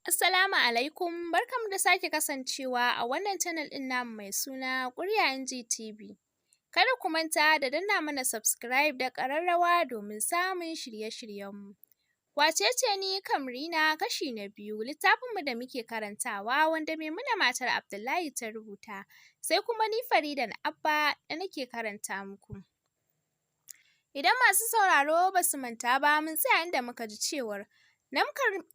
Assalamu alaikum, barkanmu da sake kasancewa a wannan channel ɗin namu mai suna Ƙurya NGTV. Kada ku manta da danna mana subscribe da ƙararrawa domin samun shirye-shiryenmu. Wacece ni Kamrina kashi na biyu, littafinmu da muke karantawa wanda Maimuna matar Abdullahi ta rubuta, sai kuma ni Farida Abba da nake karanta muku. Idan masu sauraro ba su manta ba mun tsaya inda muka ji cewar nan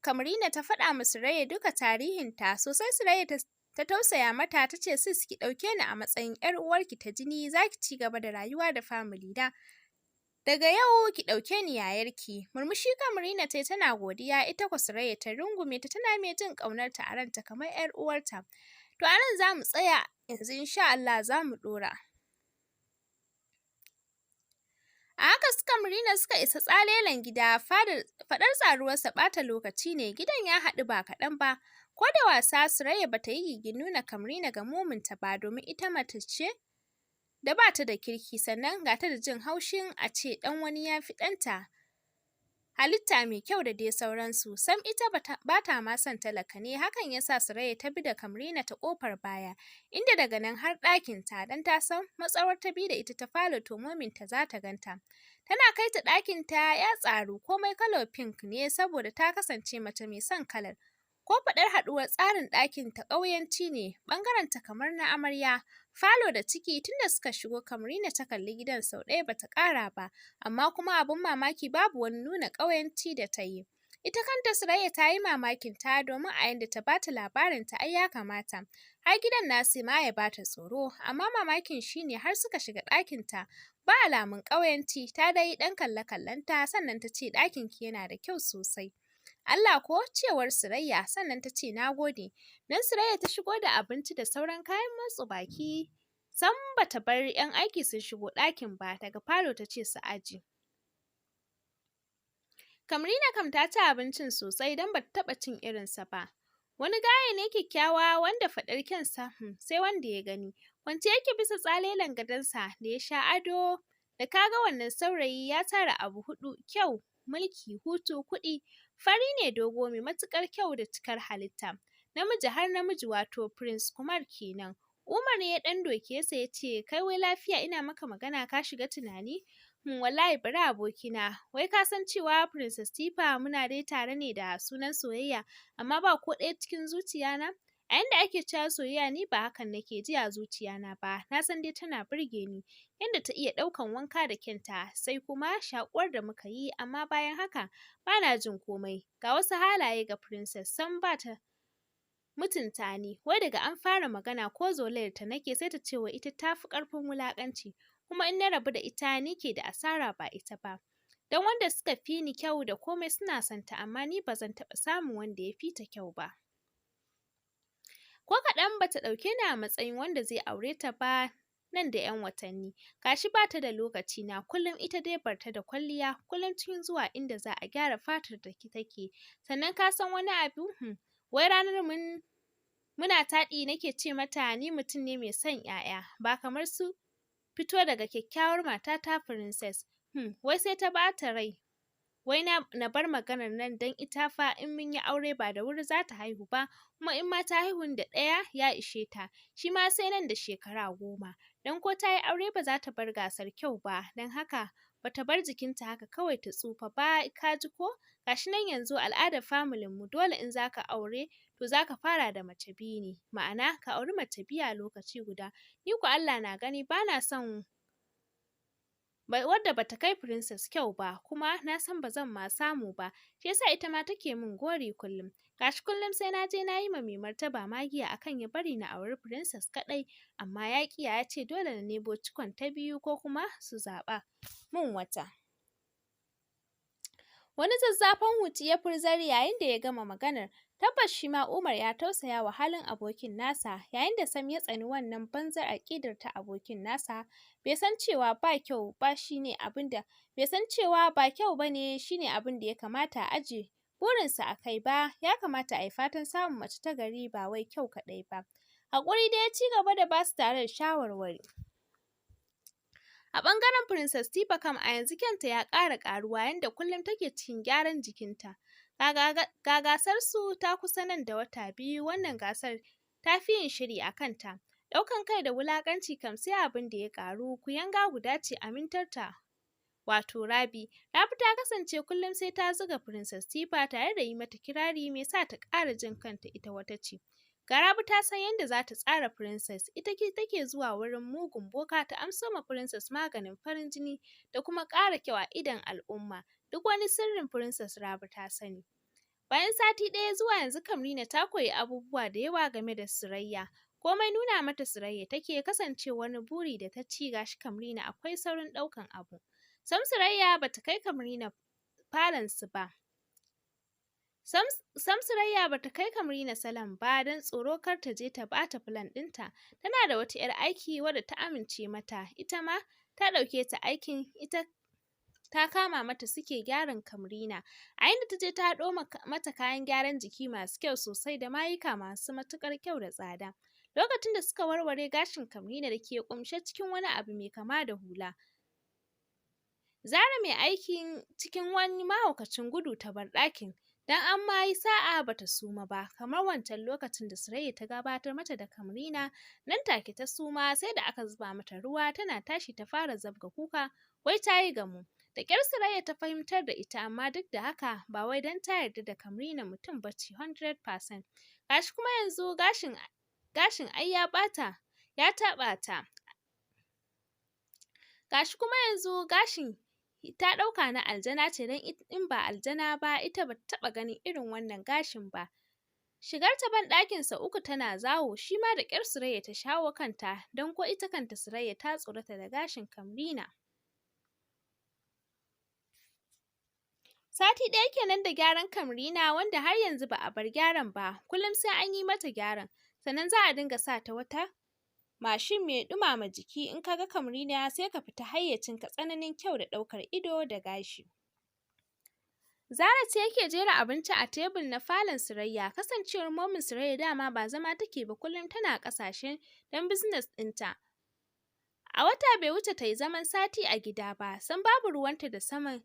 Kamrina ta faɗa ma Surayya duka tarihinta sosai Surayya ta tausaya mata ta ce sis ki ɗauke ni a matsayin ‘yar uwarki ta jini za ki ci gaba da rayuwa da family na. Daga yau ki ɗauke ni yayarki. Murmushi Kamrina ta yi tana godiya ita kwa Surayya ta rungume ta tana mai jin ƙaunarta a ranta kamar ‘yar uwarta. To a nan za mu tsaya yanzu insha Allah za mu ɗora. A haka su Kamrina suka isa tsalelen gida faɗar tsaruwarsa ɓata lokaci ne gidan ya haɗu ba kaɗan ba. Ko da wasa Surayya ba ta yi gigin nuna Kamrina ga mominta ba domin ita mace ce da ba ta da kirki sannan ga ta da jin haushin a ce ɗan wani ya fi ɗanta halitta mai kyau da dai sauransu. Sam ita ba ta ma son talaka ne hakan ya sa Surayya ta bi da Kamrina ta ƙofar baya inda daga nan har ɗakinta don ta san matsawar ta bi da ita ta falo to mominta za ta ganta. Tana kai ta ɗakinta ya tsaru komai kalar pink ne saboda ta kasance mace mai son kalar. Ko faɗar haɗuwar tsarin ɗakinta ƙauyanci ne, ɓangarenta kamar na amarya. Falo da ciki tunda suka shigo Kamrina ta kalli gidan sau ɗaya bata ƙara ba, amma kuma abin mamaki babu wani nuna ƙauyanci da ta yi. Ita kanta Surayya ta yi mamakin ta domin a yanda ta bata labarin ta ai ya kamata. Har gidan nasu ma ya bata tsoro, amma mamakin shi ne har suka shiga ɗakinta ba alamun ƙauyanci ta dai ɗan kalle-kallenta sannan ta ce ɗakinki yana da kyau sosai. Allah ko cewar Surayya sannan ta ce na gode. Nan Surayya ta shigo da abinci da sauran kayan motsa baki. Sam bata bar 'yan aiki sun shigo ɗakin ba daga falo ta ce su aje. Kamrina kam ta ci abincin sosai don bata taɓa cin irinsa ba. Wani gaye ne kyakkyawa wanda faɗar kyansa sai wanda ya gani. Kwance yake bisa tsalelen gadonsa da ya sha ado da kaga wannan saurayi ya tara abu huɗu kyau, mulki, hutu, kuɗi. Fari ne dogo mai matuƙar kyau da cikar halitta. Namiji har namiji wato Prince Kumar kenan. Umar ya ɗan doke sa ya ce kai wai lafiya ina maka magana ka shiga tunani? Wallahi bari abokina, wai ka san cewa Princess Tifa muna dai tare ne da sunan soyayya amma ba ko ɗaya cikin zuciya na? A yanda ake cewa soyayya ni ba hakan nake ji a zuciyana ba, na san dai tana burge ni. Yanda ta iya ɗaukan wanka da kyanta, sai kuma shaƙuwar da muka yi, amma bayan haka ba na jin komai. Ga wasu halaye ga Princess sam ba ta mutunta ni, wai daga an fara magana ko zolayar ta nake sai ta ce wai ita ta fi ƙarfin wulaƙanci, kuma in na rabu da ita ni ke da asara ba ita ba. Don wanda suka fi ni kyau da komai suna son ta, amma ni ba zan taɓa samun wanda ya fi ta kyau ba. Ko kaɗan ba ta ɗauke ni a matsayin wanda zai aure ta ba nan da 'yan watanni. Ga shi ba ta da lokaci na kullum ita dai barta da kwalliya, kullum cikin zuwa inda za a gyara fatar da take. Sannan ka san wani abu? Wai ranar muna taɗi nake ce mata ni mutum ne mai son 'ya'ya, ba kamar su fito daga kyakkyawar matata Princess. Wai sai ta ɓata rai. Wai na bar maganar nan don ita fa in mun yi aure ba da wuri za ta haihu ba, kuma in ma ta haihun da ɗaya ya ishe ta, shi ma sai nan da shekara 10. Don ko ta yi aure ba za ta bar gasar kyau ba, don haka ba ta bar jikinta haka kawai ta tsufa ba, ka ji ko? Ga shi nan yanzu al'adar familin mu dole in za ka aure to za ka fara da mace biyu ne, ma'ana ka auri mace biyu a lokaci guda. Ni ko Allah na gani ba na son wadda bata kai Princess kyau ba, kuma na san ba zan ma samu ba, shi yasa ita ma take min gori kullum. Gashi kullum sai na je na yi ma mai martaba magiya akan ya bari na auri Princess kaɗai, amma ya ƙi ya ce dole na nemo cikon ta biyu ko kuma su zaɓa min wata. Wani zazzafan huci ya furzar yayin da ya gama maganar. Tabbas shi ma Umar ya tausaya wa halin abokin nasa, yayin da Sam ya tsani wannan banzar aƙidar ta abokin nasa. Bai san cewa ba kyau ba shine abinda bai san cewa ba kyau bane shine abin da ya kamata a aje burinsa a kai ba, ya kamata a yi fatan samun mace ta gari ba wai kyau kaɗai ba. Haƙuri dai ya ci gaba da basu tare da shawarwari. A ɓangaren Princess Tifa kam a yanzu kyanta ya ƙara ƙaruwa yanda kullum take cikin gyaran jikinta. Ga gasar su ta kusa nan da wata biyu, wannan gasar ta fi yin shiri a kanta. Ɗaukan kai da wulaƙanci kam sai abin da ya ƙaru, kuyanga guda ce amintarta wato Rabi. Rabi ta kasance kullum sai ta zuga Princess Tifa tare da yi mata kirari mai sa ta ƙara jin kanta ita wata ce. Ga Rabi ta san yadda za ta tsara Princess, ita take zuwa wurin mugun boka ta amso ma Princess maganin farin jini da kuma ƙara kyau a idon al'umma. Duk wani sirrin Princess Rabi ta sani. Bayan sati ɗaya zuwa yanzu Kamrina ta koyi abubuwa da yawa game da Surayya. Komai nuna mata Surayya take kasance wani buri da ta ci gashi Kamrina akwai saurin ɗaukan abu. Sam Surayya bata kai Kamrina falansu ba. Sam Surayya bata kai Kamrina salon ba don tsoro kar ta je ta bata filan ɗinta. Tana da wata 'yar aiki wadda ta amince mata, ita ma ta ɗauke ta aikin ita ta kama mata suke gyaran Kamrina. A inda ta je ta haɗo mata kayan gyaran jiki masu kyau sosai da mayuka masu matuƙar kyau da tsada. Lokacin da suka warware gashin Kamrina da ke ƙunshe cikin wani abu mai kama da hula. Zara mai aikin cikin wani mahaukacin gudu ta bar ɗakin, don an ma yi sa'a bata suma ba, kamar wancan lokacin da Surayya ta gabatar mata da Kamrina, nan take ta suma sai da aka zuba mata ruwa tana tashi ta fara zabga kuka, wai ta yi gamo. Da ƙyar Surayya ta fahimtar da ita amma duk da haka ba wai don ta yarda da Kamrina mutum ba ce 100%. Gashi kuma yanzu gashin ai ya taɓa ta. Gashi kuma yanzu gashin ta ɗauka na aljana ce don in ba aljana ba ita ba ta taɓa ganin irin wannan gashin ba. Shigar ta ban ɗakin sa uku tana zawo, shi ma da ƙyar Surayya ta shawo kanta don ko ita kanta Surayya ta tsorata da gashin Kamrina. Sati ɗaya kenan da gyaran Kamrina wanda har yanzu ba a bar gyaran ba, kullum sai an yi mata gyaran, sannan za a dinga sa ta wata mashin mai ɗumama jiki, in ka ga Kamrina sai ka fita hayyacinka, tsananin kyau da ɗaukar ido da gashi. Zara ce yake jera abinci a tebur na falon Surayya, kasancewar momin Surayya dama ba zama take ba kullum tana ƙasashe don business ɗinta. A wata bai wuce ta yi zaman sati a gida ba, san babu ruwanta da sa ma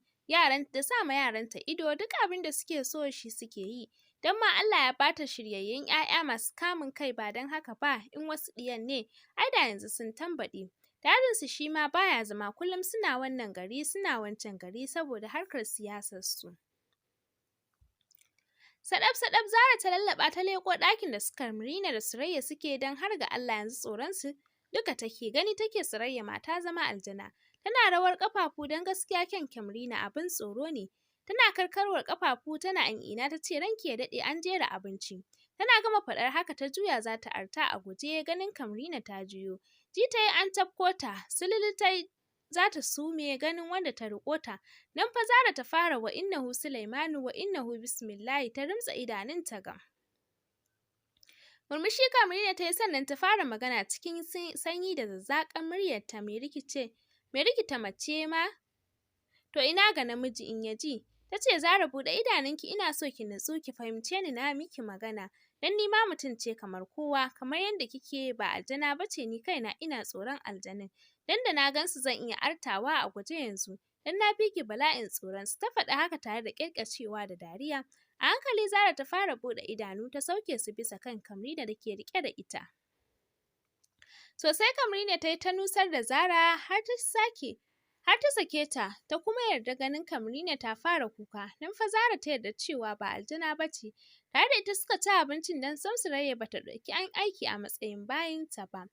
yaranta ido, duk abin da suke so shi suke yi. Don ma Allah ya bata shiryayyun 'ya'ya masu kamun kai, ba don haka ba in wasu ɗiyan ne, ai da yanzu sun tambaɗe. Dadinsu shi ma baya zama, kullum suna wannan gari suna wancan gari saboda harkar siyasar su. Sadaf Zara ta lallaɓa ta leƙo ɗakin da su Kamrina da Surayya suke, don har ga Allah yanzu tsoron su duka take, gani take Surayya ma ta zama aljana. Tana rawar ƙafafu don gaskiya kyan Kamrina abin tsoro ne. Tana karkarwar ƙafafu tana an'ina ta ce ranki ya daɗe an jera abinci. Tana gama faɗar haka ta juya za ta arta a guje ganin Kamrina ta juyo. Ji ta yi an tafko ta, sululu ta yi za ta sume ganin wanda ta riƙo ta. Nan fa Zara ta fara wa innahu Sulaimanu wa innahu bismillahi ta rimtsa idanunta gam. Murmushi Kamrina ta yi sannan ta fara magana cikin sanyi da zazzaƙan muryarta mai rikita mace ma. To ina ga namiji in ya ji? Ta ce Zara buɗe idanunki, ina so ki natsu ki fahimce ni na miki magana. Dan ni ma mutum ce kamar kowa, kamar yadda kike ba aljana ba ce ni kaina ina tsoron aljanin. Dan da na gansu zan iya artawa a guje yanzu. Dan na fi ki bala'in tsoron su. Ta faɗi haka tare da ƙyalƙyacewa da dariya. A hankali Zara ta fara buɗe idanu ta sauke su bisa kan Kamrina da ke riƙe da ita. Sosai Kamrina ta yi ta nusar da Zara har ta sake ta, ta kuma yarda ganin Kamrina ta fara kuka. Nan fa Zara ta yarda cewa ba aljana ba ce. Tare da ita suka ci abincin don sam Surayya ba ta ɗauki an aiki a matsayin bayinta ba.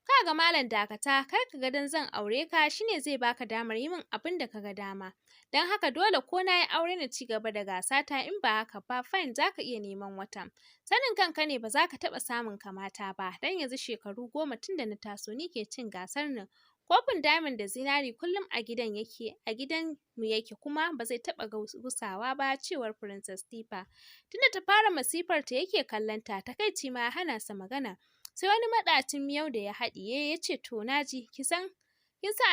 Ka ga Malam Dakata, kar ka ga dan zan aure ka shine zai baka damar yi min abin da ka ga dama. Don haka dole ko na yi aure na ci gaba da gasata, in ba haka ba fine za ka iya neman wata. Sanin kanka ne ba za ka taɓa samun kamata ba, don yanzu shekaru 10 tun da na taso ni ke cin gasar nan. Kofin diamond da zinari kullum a gidan mu yake kuma ba zai taɓa gusawa ba, cewar Princess Tifa. Tunda ta fara masifar ta yake kallon ta, takaici ma ya hana sa magana. Sai wani maɗacin miyau da ya haɗiye ya ce to naji, kin san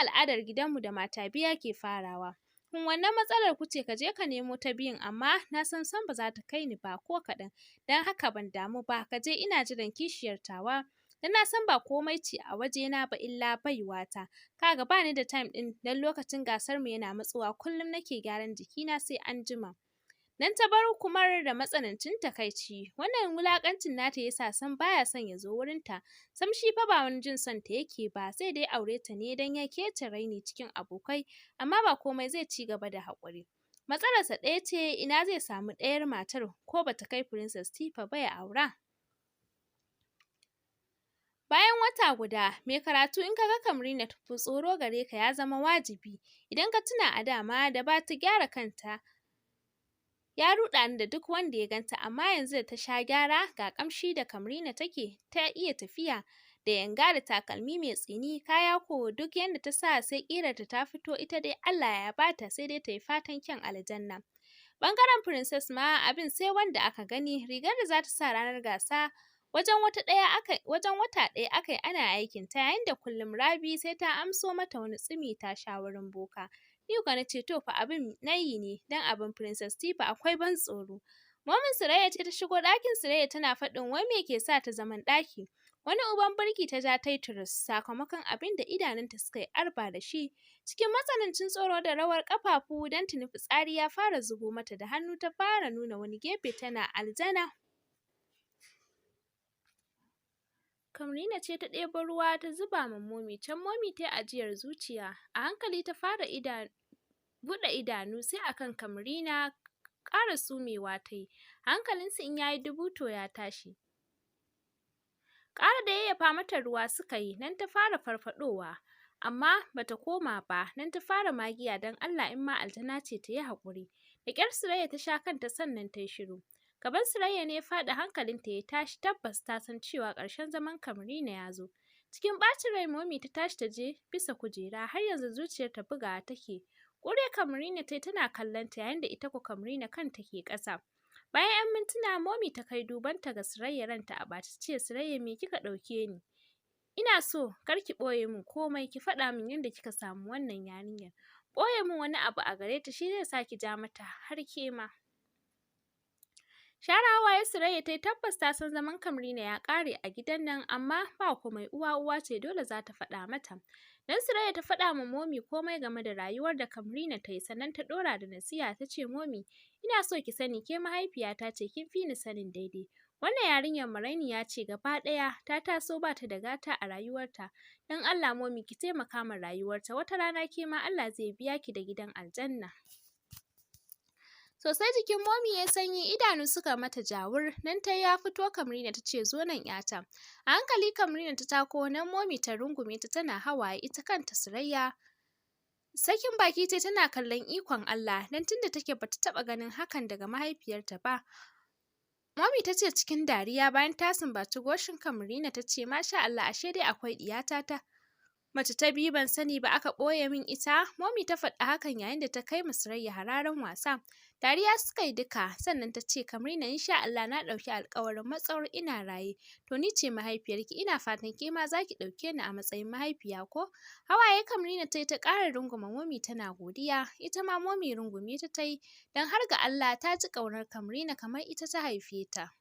al'adar gidanmu da mata biya ke farawa. Wannan matsalar ku ce, ka je ka nemo ta biyun, amma na san ba za ta kai ni ba ko kaɗan. Don haka ban damu ba, ka je ina jiran kishiyar tawa. Dan na san ba komai ce a wajena ba illa baiwata. Kaga ba ni da time ɗin dan lokacin gasar mu yana matsowa, kullum nake gyaran jikina sai an jima. Nan ta bar Kumar da matsanancin takaici. Wannan wulakancin nata yasa san baya son ya zo wurinta. Sam shi fa ba wani jin son ta yake ba, sai dai aure ta ne dan ya kece raini cikin abokai, amma ba komai zai ci gaba da haƙuri. Matsalarsa ɗaya ce, ina zai samu ɗayar matar ko bata kai Princess Tifa ba ya aura. Bayan wata guda, mai karatu in kaga Kamrina to tsoro gare ka ya zama wajibi. Idan ka tuna a dama da ba ta gyara kanta, ya ruɗa ni da duk wanda ya ganta, amma yanzu da ta sha gyara ga ƙamshi da Kamrina take, ta iya tafiya da yanga da takalmi mai tsini, kaya ko duk yanda ta sa sai ƙirarta ta fito, ita dai Allah ya bata, sai dai ta yi fatan kyan aljanna. Ɓangaren Princess ma abin sai wanda aka gani, rigar da za ta sa ranar gasa wajen wata ɗaya aka yi ana aikin ta, yayin da kullum Rabi sai ta amso mata wani tsumi ta sha wurin boka. Ni kuwa na ce to fa abin nayi ne, dan abin Princess Tifa akwai ban tsoro. Momin Surayya ce ta shigo ɗakin Surayya tana faɗin wai me ke sa ta zaman ɗaki. Wani uban birki ta ja ta yi turus sakamakon abin da idanunta suka yi arba da shi. Cikin matsanancin tsoro da rawar ƙafafu don tuni fitsari ya fara zubo mata da hannu ta fara nuna wani gefe tana aljana. Kamrina ce ta ɗebo ruwa ta zuba ma Momi, can Momi ta yi ajiyar zuciya, a hankali ta fara buɗe idanu sai akan Kamrina ƙara sumewa ta yi, hankalinsu in ya yi dubu to ya tashi. Ƙara da yayyafa mata ruwa suka yi, nan ta fara farfaɗowa, amma bata koma ba, nan ta fara magiya don Allah in ma aljana ce ta yi haƙuri. Da ƙyar Surayya ta sha kanta sannan ta yi shiru. Gaban Surayya ne ya faɗi hankalinta ya tashi, tabbas ta san cewa ƙarshen zaman Kamrina ya zo. Cikin ɓacin rai Momi ta tashi ta je bisa kujera, har yanzu zuciyarta bugawa take. Ƙure Kamrina ta yi tana kallon ta, yayin da ita ko Kamrina kanta ke ƙasa. Bayan 'yan mintuna Momi ta kai dubanta ga Surayya, ranta a ɓace ce, Surayya me kika ɗauke ni? Ina so kar ki ɓoye min komai, ki faɗa min yadda kika samu wannan yarinyar. Ɓoye min wani abu a gare ta shi zai sa ki ja mata har ke ma. Share hawaye Surayya ta yi, tabbas ta san zaman Kamrina ya ƙare a gidan nan, amma ba komai, uwa ce dole za ta faɗa mata. Dan Surayya ta faɗa ma Momi komai game da rayuwar da Kamrina ta yi, sannan ta ɗora da nasiha ta ce, Momi, ina so ki sani ke mahaifiyata ce, kin fi ni sanin daidai. Wannan yarinyar marainiya ce gaba ɗaya, ta taso ba ta da gata a rayuwarta. Dan Allah Momi ki taimaka ma rayuwarta, wata rana ke ma Allah zai biya ki da gidan aljanna. Sosai jikin Momi ya sanyi, idanu suka mata jawur, nan ta ya fito Kamrina ta ce zo nan ‘yata. A hankali Kamrina ta tako, nan Momi ta rungume ta tana hawaye, ita kanta Surayya. Sakin baki ce tana kallon ikon Allah, dan tunda take bata taɓa ganin hakan daga mahaifiyarta ba. Momi ta ce cikin dariya bayan ta sumbaci goshin Kamrina ta ce, Masha Allah, ashe dai akwai ɗiyata ta. Mace ta biyu ban sani ba aka ɓoye min ita. Momi ta faɗi hakan yayin da ta kai ma Surayya hararen wasa. Dariya suka yi duka, sannan ta ce, Kamrina insha Allah na ɗauki alƙawarin matsawar ina raye. To ni ce mahaifiyarki, ina fatan ke ma za ki ɗauke ni a matsayin mahaifiya ko? Hawaye Kamrina ta yi ta ƙara runguma Momi tana godiya, ita ma Momi rungume ta yi, don har ga Allah ta ji ƙaunar Kamrina kamar ita ta haife ta.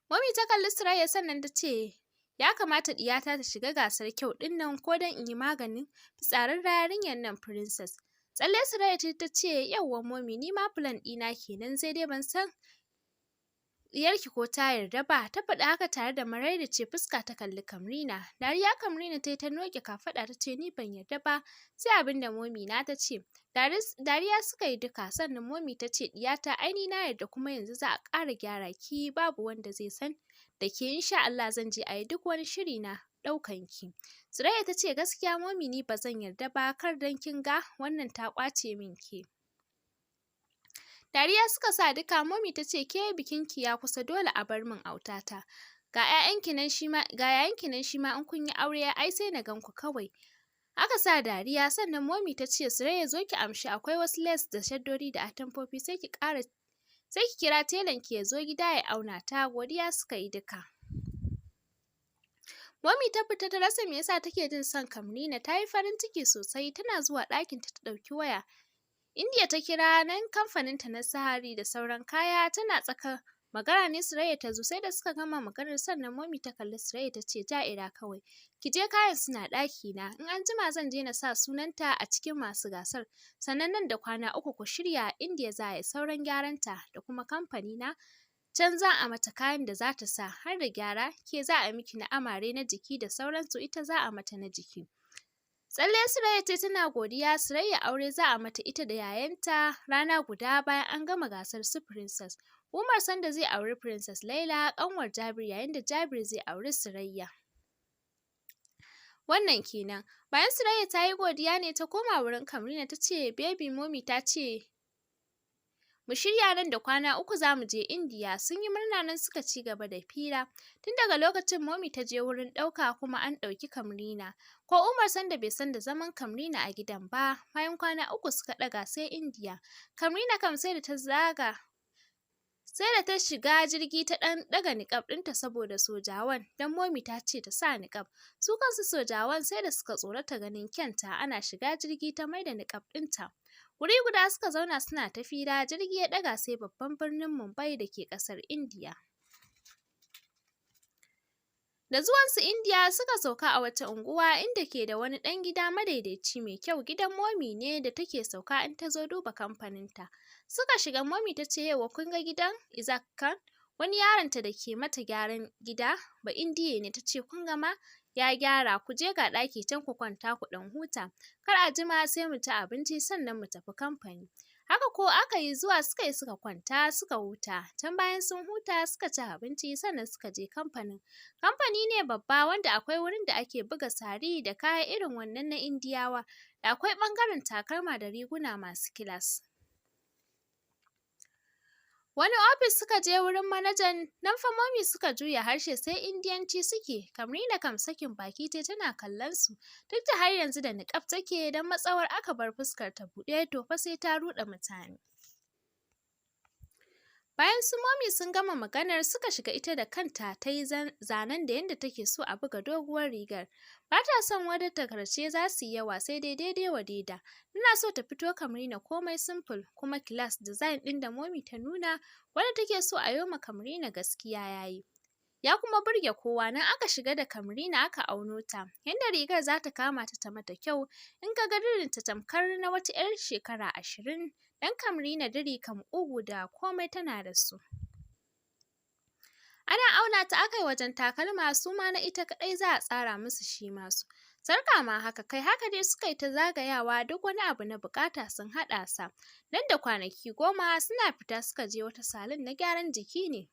Momi ta kalli Surayya sannan ta ce, ya kamata ɗiyata ta shiga gasar kyau ɗin nan ko don in yi maganin fitsararren yarinyar nan Princess. Tsalle Surayya ta ce, yauwa Momi, ni ma plan ɗina kenan, sai dai ban san diyarki ko ta yarda ba. Ta faɗi haka tare da maraice fuska ta kalli Kamrina. Dariya Kamrina ta yi ta noke kafaɗa ta ce, ni ban yarda ba, sai abin da Momi na ta ce. Dariya suka yi duka, sannan Momi ta ce, ɗiyata ai ni na yarda, kuma yanzu za a ƙara gyara ki, babu wanda zai san da ke, insha Allah zan je a yi duk wani shiri na ɗaukan ki. Surayya ta ce, gaskiya Momi ni ba zan yarda ba, kar dan kin ga wannan ta ƙwace min ke. Dariya suka sa duka. Momi ta ce, ke bikinki ya kusa, dole a bar min autata. Ga yayanki nan shi ma in kun yi aure ai sai na gan ku kawai. Aka sa dariya, sannan Momi ta ce, Surayya zo ki amshi, akwai wasu lace da shaddodi da atamfofi, sai ki kira telan ki ya zo gida ya auna ta. Godiya suka yi duka. Momi ta fita ta rasa me yasa take jin son Kamrina, ta yi farin ciki sosai, tana zuwa ɗakinta ta ɗauki waya. Indiya ta kira, nan kamfaninta na Sahari da sauran kaya, tana tsaka magana ne Surayya ta zo, sai da suka gama maganar sannan Momi ta kalli Surayya ta ce Ja'ira kawai. Ki je kayan suna ɗaki na, in an jima zan je na sa sunanta a cikin masu gasar. Sannan nan da kwana 3 ku shirya Indiya za a yi sauran gyaranta da kuma kamfani na. Can za a mata kayan da za ta sa har da gyara, ke za a miki na amare na jiki da sauransu, ita za a mata na jiki. Tsalle Surayya ce tana godiya. Surayya aure za a mata ita da yayanta rana guda bayan an gama gasar su Princess. Umar sanda zai auri Princess Laila ƙanwar Jabir, yayin da Jabir zai auri Surayya. Wannan kenan. Bayan Surayya ta yi godiya ne ta koma wurin Kamrina ta ce baby Momi ta ce mu shirya nan da kwana 3 za mu je Indiya. Sun yi murna nan suka ci gaba da fira. Tun daga lokacin Momi ta je wurin ɗauka kuma an ɗauki Kamrina. Ko Umar sanda bai san da zaman Kamrina a gidan ba. Bayan kwana 3 suka ɗaga sai Indiya. Kamrina kam sai da ta shiga jirgi ta ɗan ɗaga niƙab ɗinta saboda sojawan, don Momi ta ce ta sa niƙab. Su kansu sojawan sai da suka tsorata ganin kyanta, ana shiga jirgi ta maida niƙab ɗinta. Wuri guda suka zauna suna ta fira, jirgi ya ɗaga sai babban birnin Mumbai da ke ƙasar Indiya. Da zuwansu Indiya suka sauka a wata unguwa inda ke da wani ɗan gida madaidaici mai kyau. Gidan Momi ne da take sauka in ta zo duba kamfaninta. Suka shiga. Momi ta ce yauwa kun ga gidan Isaac Khan? Wani yaronta da ke mata gyaran gida ba Indiya ne. Ta ce kun ga ma ya gyara, ku je ga ɗaki can ku kwanta ku ɗan huta. Kar a jima sai mu ci abinci sannan mu tafi kamfani. Haka ko aka yi, zuwa suka kwanta suka huta. Can bayan sun huta suka ci abinci sannan suka je kamfanin. Kamfani ne babba wanda akwai wurin da ake buga sari da kaya irin wannan na Indiyawa. Da akwai ɓangaren takalma da riguna masu kilas. Wani ofis suka je wurin manajan, nan fa Momi suka juya harshe sai Indiyanci suke. Kamrina kam sakin baki tai tana kallon su. Duk da har yanzu da niƙab take, don matsawar aka bar fuskar ta buɗe to fa sai ta ruɗe mutane. Bayan su Momi sun gama maganar suka shiga, ita da kanta ta yi zanen da yadda take so a buga doguwar rigar. Ba ta son wadda takarce za su yi yawa, sai dai daidai wa daida. Ina so ta fito Kamrina komai simple kuma class. Design ɗin da Momi ta nuna wadda take so a yoma Kamrina gaskiya yayi. Ya kuma burge kowa. Nan aka shiga da Kamrina aka auno ta. Yanda rigar za ta kama ta mata kyau, in ka ga dirinta tamkar na wata 'yar shekara 20. Dan Kamrina diri kam ƙugu da komai tana da su. Ana auna ta aka yi wajen takalma, su ma na ita kaɗai za a tsara musu shi masu. Sarƙa ma haka, kai haka dai suka yi ta zagayawa, duk wani abu na buƙata sun haɗa sa. Nan da kwanaki 10 suna fita suka je wata salon na gyaran jiki ne.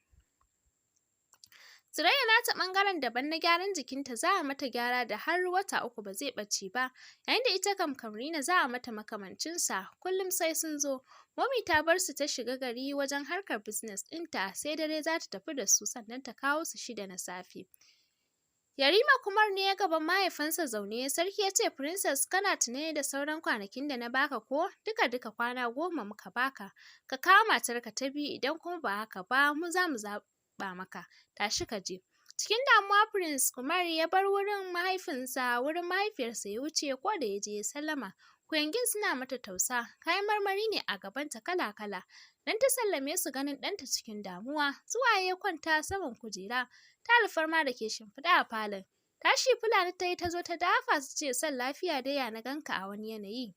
Surayya nata ɓangaren daban na gyaran jikinta, za a mata gyara da har wata 3 ba zai ɓace ba, yayin da ita kam Kamrina za a mata makamancinsa, kullum sai sun zo. Momi ta bar su ta shiga gari wajen harkar business ɗinta, sai dare za ta tafi da su sannan ta kawo su 6 na safe. Yarima Kumar ne ya gaban mahaifinsa zaune. Sarki ya ce Princess kana tune da sauran kwanakin da na baka ko? Duka kwana 10 muka baka. Ka kawo matarka ta biyu, idan kuma ba haka ba mu za mu ba maka, tashi ka je. Cikin damuwa Prince Kumar ya bar wurin mahaifinsa, wurin mahaifiyarsa ya wuce. Ko da ya je ya sallama, kuyangin suna mata tausa, kayan marmari ne a gabanta kala-kala. Dan ta sallame su ganin ɗanta cikin damuwa, zuwa ya kwanta saman kujera ta alfarma da ke shimfiɗa a falon. Tashi Fulani ta yi ta zo ta dafa su ce son lafiya dai ya na ganka a wani yanayi.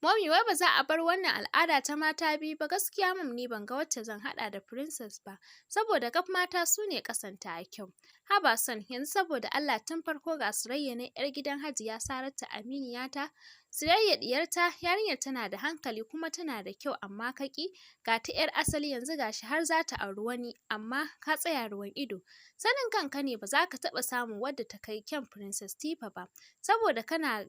Momi wai ba za a bar wannan al'ada ta mata biyu ba. Gaskiya Mom, ni ban ga wacce zan haɗa da Princess ba, saboda gab mata su ne ƙasanta a kyau. Haba son, yanzu saboda Allah tun farko ga Surayya ne 'yar gidan Hajiya Saratu aminiyata. Surayya diyarta, yarinyar tana da hankali kuma tana da kyau amma kaki. Ga ta 'yar asali yanzu gashi har za ta auri wani, amma ka tsaya ruwan ido. Sanin kanka ne ba za ka taɓa samun wadda ta kai kyan Princess Tifa ba, saboda kana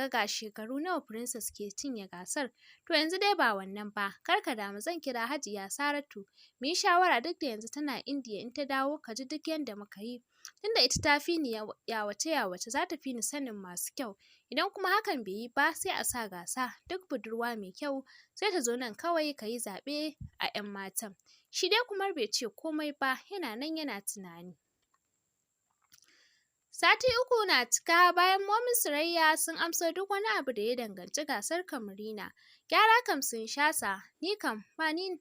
ga shekaru nawa Princess ke cinye gasar. To yanzu dai ba wannan ba, kar ka damu, zan kira Hajiya Saratu mu yi shawara, duk da yanzu tana Indiya. In ta dawo ka ji duk yanda muka yi, tunda ita ta fi ni yawace za ta fi ni sanin masu kyau. Idan kuma hakan bai yi ba sai a sa gasa, duk budurwa mai kyau sai ta zo nan kawai ka yi zaɓe a 'yan matan. Shi dai Kumar bai ce komai ba, yana nan yana tunani. Sati 3 na cika bayan Momin Surayya sun amso duk wani abu da ya danganci gasar Kamrina. Gyara kam sun shasa, ni kam ba ni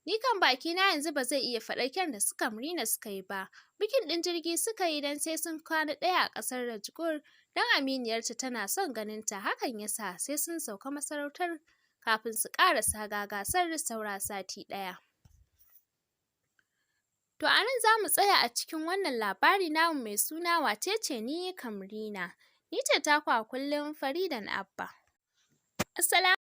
Ni kan bakina yanzu ba zai iya faɗar kyan da su Kamrina suka yi ba. Bikin ɗin jirgi suka yi don sai sun kwana ɗaya a ƙasar Rajgur don aminiyarta tana son ganinta, hakan ya sa sai sun sauka masarautar kafin su ƙarasa gasar saura sati ɗaya. To a nan za mu tsaya a cikin wannan labari namu mai suna Wacece ni Kamrina. Ni ce taku a kullum Faridan Abba. Assalamu